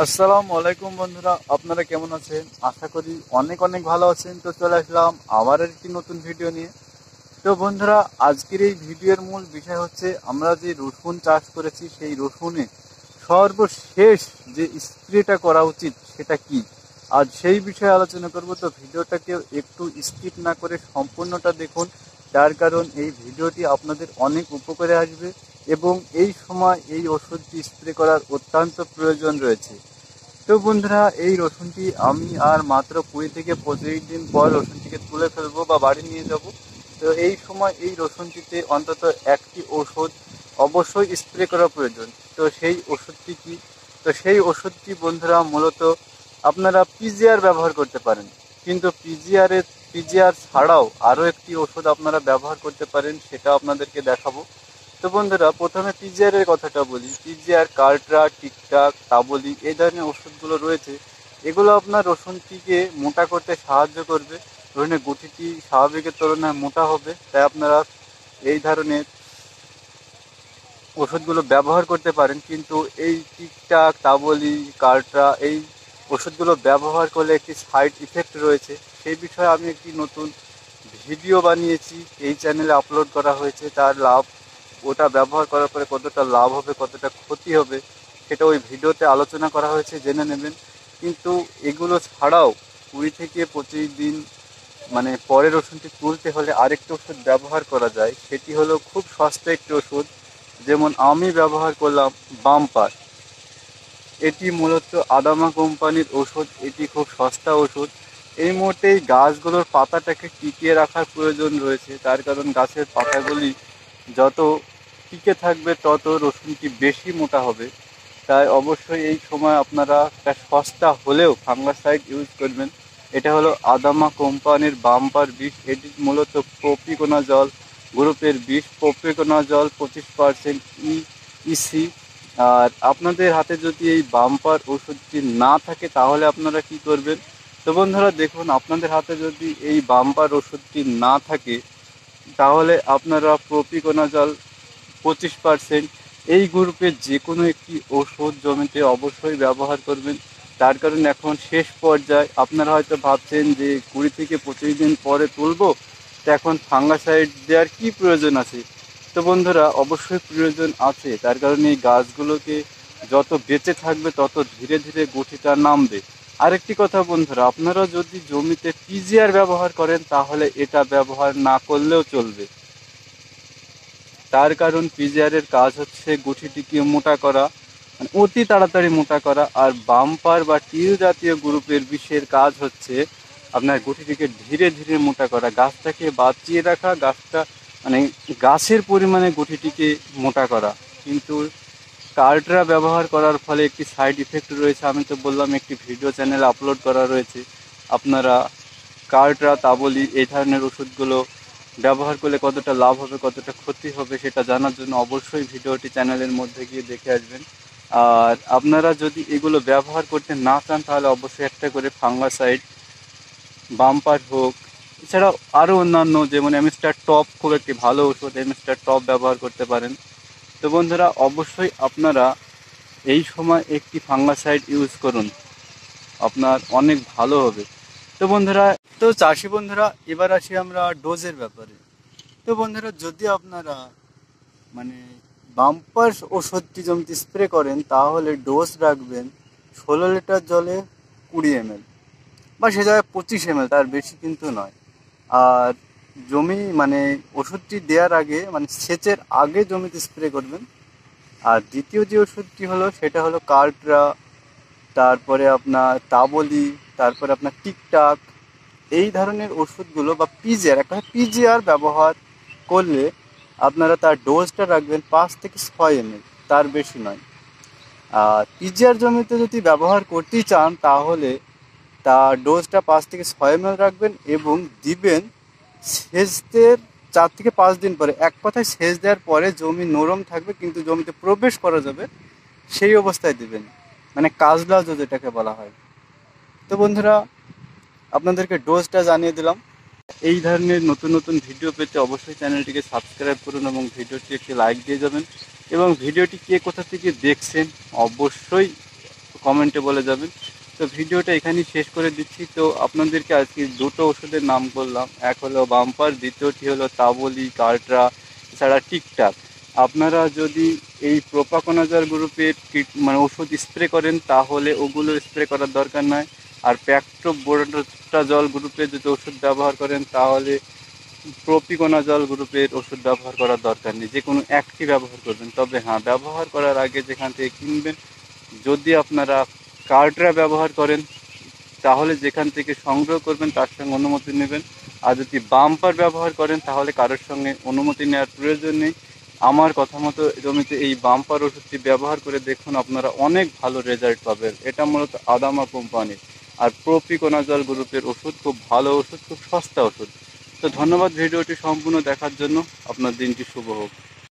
আসসালামু আলাইকুম বন্ধুরা, আপনারা কেমন আছেন? আশা করি অনেক অনেক ভালো আছেন। তো চলে আসলাম আবার একটি নতুন ভিডিও নিয়ে। তো বন্ধুরা, আজকের এই ভিডিওর মূল বিষয় হচ্ছে আমরা যে রসুন চাষ করেছি সেই রসুনে সর্বশেষ যে স্প্রেটা করা উচিত সেটা কি, আজ সেই বিষয়ে আলোচনা করব। তো ভিডিওটাকে একটু স্কিপ না করে সম্পূর্ণটা দেখুন, তার কারণ এই ভিডিওটি আপনাদের অনেক উপকারে আসবে এবং এই সময় এই ওষুধটি স্প্রে করার অত্যন্ত প্রয়োজন রয়েছে। তো বন্ধুরা, এই রসুনটি আমি আর মাত্র 20 থেকে 25 দিন পর রসুনটিকে তুলে ফেলবো বা বাড়ি নিয়ে যাব। তো এই সময় এই রসুনটিতে অন্তত একটি ওষুধ অবশ্যই স্প্রে করা প্রয়োজন। তো সেই ওষুধটি কি? তো সেই ওষুধটি বন্ধুরা মূলত আপনারা পিজিআর ব্যবহার করতে পারেন, কিন্তু পিজিআর ছাড়াও আরও একটি ওষুধ আপনারা ব্যবহার করতে পারেন, সেটা আপনাদেরকে দেখাবো। তো বন্ধুরা, প্রথমে পিজিআর এর কথাটা বলি। পিজিআর, কার্ট্রা, টিকটাক, তাবলি এই ধরনের ওষুধগুলো রয়েছে। এগুলো আপনার রসুনটিকে মোটা করতে সাহায্য করবে। রসুনের গুটিটি স্বাভাবিকের তুলনায় মোটা হবে, তাই আপনারা এই ধরনের ওষুধগুলো ব্যবহার করতে পারেন। কিন্তু এই টিকটাক, তাবলি, কার্ট্রা এই ওষুধগুলো ব্যবহার করলে একটি সাইড ইফেক্ট রয়েছে। সেই বিষয়ে আমি একটি নতুন ভিডিও বানিয়েছি, এই চ্যানেলে আপলোড করা হয়েছে। তার লাভ, ওটা ব্যবহার করার পরে কতটা লাভ হবে কতটা ক্ষতি হবে সেটা ওই ভিডিওতে আলোচনা করা হয়েছে, জেনে নেবেন। কিন্তু এগুলো ছাড়াও 20 থেকে 25 দিন মানে পরের ওষুধটি তুলতে হলে আরেকটি ওষুধ ব্যবহার করা যায়। সেটি হলো খুব সস্তা একটি ওষুধ, যেমন আমি ব্যবহার করলাম বাম্পার। এটি মূলত আদামা কোম্পানির ওষুধ। এটি খুব সস্তা ওষুধ। এই মুহূর্তে এই গাছগুলোর পাতাটাকে টিকিয়ে রাখার প্রয়োজন রয়েছে, তার কারণ গাছের পাতাগুলি যত টিকে থাকবে তত রসুনটি বেশি মোটা হবে। তাই অবশ্যই এই সময় আপনারা একটা সস্তা হলেও ফাঙ্গাসাইড ইউজ করবেন। এটা হলো আদামা কোম্পানির বাম্পার বিষ। এটি মূলত প্রপিকোনাজল গ্রুপের বিষ। Propiconazole 25% EC. আর আপনাদের হাতে যদি এই বাম্পার ওষুধটি না থাকে তাহলে আপনারা কি করবেন? তো বন্ধুরা দেখুন, আপনাদের হাতে যদি এই বাম্পার ওষুধটি না থাকে তাহলে আপনারা প্রপিকোনাজল 25% এই গ্রুপের যে কোনো একটি ওষুধ জমিতে অবশ্যই ব্যবহার করবেন। তার কারণ এখন শেষ পর্যায়ে। আপনারা হয়তো ভাবছেন যে 20 থেকে 25 দিন পরে তুলবো, তো এখন ফাঙ্গাসাইড দেওয়ার কি প্রয়োজন আছে? তো বন্ধুরা, অবশ্যই প্রয়োজন আছে। তার কারণে এই গাছগুলোকে যত বেঁচে থাকবে তত ধীরে ধীরে গুটিটা নামবে। আরেকটি কথা বন্ধুরা, আপনারা যদি জমিতে পিজিআর ব্যবহার করেন তাহলে এটা ব্যবহার না করলেও চলবে। তার কারণ পিজিআর এর কাজ হচ্ছে গুটিটিকে মোটা করা, মানে অতি তাড়াতাড়ি মোটা করা। আর বাম্পার বা টিল জাতীয় গ্রুপের বিষের কাজ হচ্ছে আপনার গুটিটিকে ধীরে ধীরে মোটা করা, গাছটাকে বাঁচিয়ে রাখা, গাছটা মানে গাছের পরিমাণে গুটিটিকে মোটা করা। কিন্তু কার্টরা ব্যবহার করার ফলে একটি সাইড ইফেক্ট রয়েছে। আমি তো বললাম একটি ভিডিও চ্যানেলে আপলোড করা রয়েছে। আপনারা কার্টরা, তাবলি এই ধরনের ওষুধগুলো ব্যবহার করলে কতটা লাভ হবে কতটা ক্ষতি হবে সেটা জানার জন্য অবশ্যই ভিডিওটি চ্যানেলের মধ্যে গিয়ে দেখে আসবেন। আর আপনারা যদি এগুলো ব্যবহার করতে না চান তাহলে অবশ্যই একটা করে ফাঙ্গাসাইড, বাম্পার হোক, এছাড়াও আরও অন্যান্য যেমন এমস্টার টপ খুব একটি ভালো ওষুধ, এমস্টার টপ ব্যবহার করতে পারেন। তো বন্ধুরা, অবশ্যই আপনারা এই সময় একটি ফাঙ্গাসাইড ইউজ করুন, আপনার অনেক ভালো হবে। তো বন্ধুরা, তো চাষি বন্ধুরা, এবার আসি আমরা ডোজের ব্যাপারে। তো বন্ধুরা, যদি আপনারা মানে বাম্পার ওষুধটি জমিতে স্প্রে করেন তাহলে ডোজ রাখবেন 16 লিটার জলে 20 ml, বা সে জায়গায় 25 ml, তার বেশি কিন্তু নয়। আর জমি মানে ওষুধটি দেওয়ার আগে মানে সেচের আগে জমিতে স্প্রে করবেন। আর দ্বিতীয় যে ওষুধটি হলো সেটা হলো কার্টরা, তারপরে আপনার তাবলি, তারপরে আপনার টিকটাক এই ধরনের ওষুধগুলো বা পিজিআর, একটা পিজিআর ব্যবহার করলে আপনারা তার ডোজটা রাখবেন 5 থেকে 6 ml, তার বেশি নয়। আর পিজিআর জমিতে যদি ব্যবহার করতেই চান তাহলে তার ডোজটা 5 থেকে 6 ml রাখবেন এবং দিবেন সেচদের 4 থেকে 5 দিন পরে। এক কথায় সেচ দেওয়ার পরে জমি নরম থাকবে কিন্তু জমিতে প্রবেশ করা যাবে সেই অবস্থায় দিবেন, মানে কাজলা ডোজ যেটাকে বলা হয়। তো বন্ধুরা, আপনাদেরকে ডোজটা জানিয়ে দিলাম। এই ধরনের নতুন নতুন ভিডিও পেতে অবশ্যই চ্যানেলটিকে সাবস্ক্রাইব করুন এবং ভিডিওটি একটি লাইক দিয়ে যাবেন। এবং ভিডিওটি কে কোথা থেকে দেখছেন অবশ্যই কমেন্টে বলে যাবেন। তো ভিডিওটা এখানেই শেষ করে দিচ্ছি। তো আপনাদেরকে আজকে দুটো ওষুধের নাম করলাম, এক হলো বাম্পার, দ্বিতীয়টি হলো তাবলি, কার্ট্রা, এছাড়া টিকটাক। আপনারা যদি এই প্রোপাকোনাজল গ্রুপের মানে ওষুধ স্প্রে করেন তাহলে ওগুলো স্প্রে করার দরকার নয়। আর প্যাক্টোবোটাজল গ্রুপের যদি ওষুধ ব্যবহার করেন তাহলে প্রোপিকোনাজল গ্রুপের ওষুধ ব্যবহার করার দরকার নেই, যে কোনো একটি ব্যবহার করবেন। তবে হ্যাঁ, ব্যবহার করার আগে যেখান থেকে কিনবেন, যদি আপনারা কার্ট্রা ব্যবহার করেন তাহলে যেখান থেকে সংগ্রহ করবেন তার সঙ্গে অনুমতি নেবেন। আর যদি বাম্পার ব্যবহার করেন তাহলে কারোর সঙ্গে অনুমতি নেওয়ার প্রয়োজন নেই। আমার কথা মতো জমিতে এই বাম্পার ওষুধটি ব্যবহার করে দেখুন, আপনারা অনেক ভালো রেজাল্ট পাবেন। এটা মূলত আদামা কোম্পানির। আর প্রোপিকোনাজল গ্রুপের ওষুধ খুব ভালো ওষুধ, খুব সস্তা ওষুধ। তো ধন্যবাদ ভিডিওটি সম্পূর্ণ দেখার জন্য। আপনার দিনটি শুভ হোক।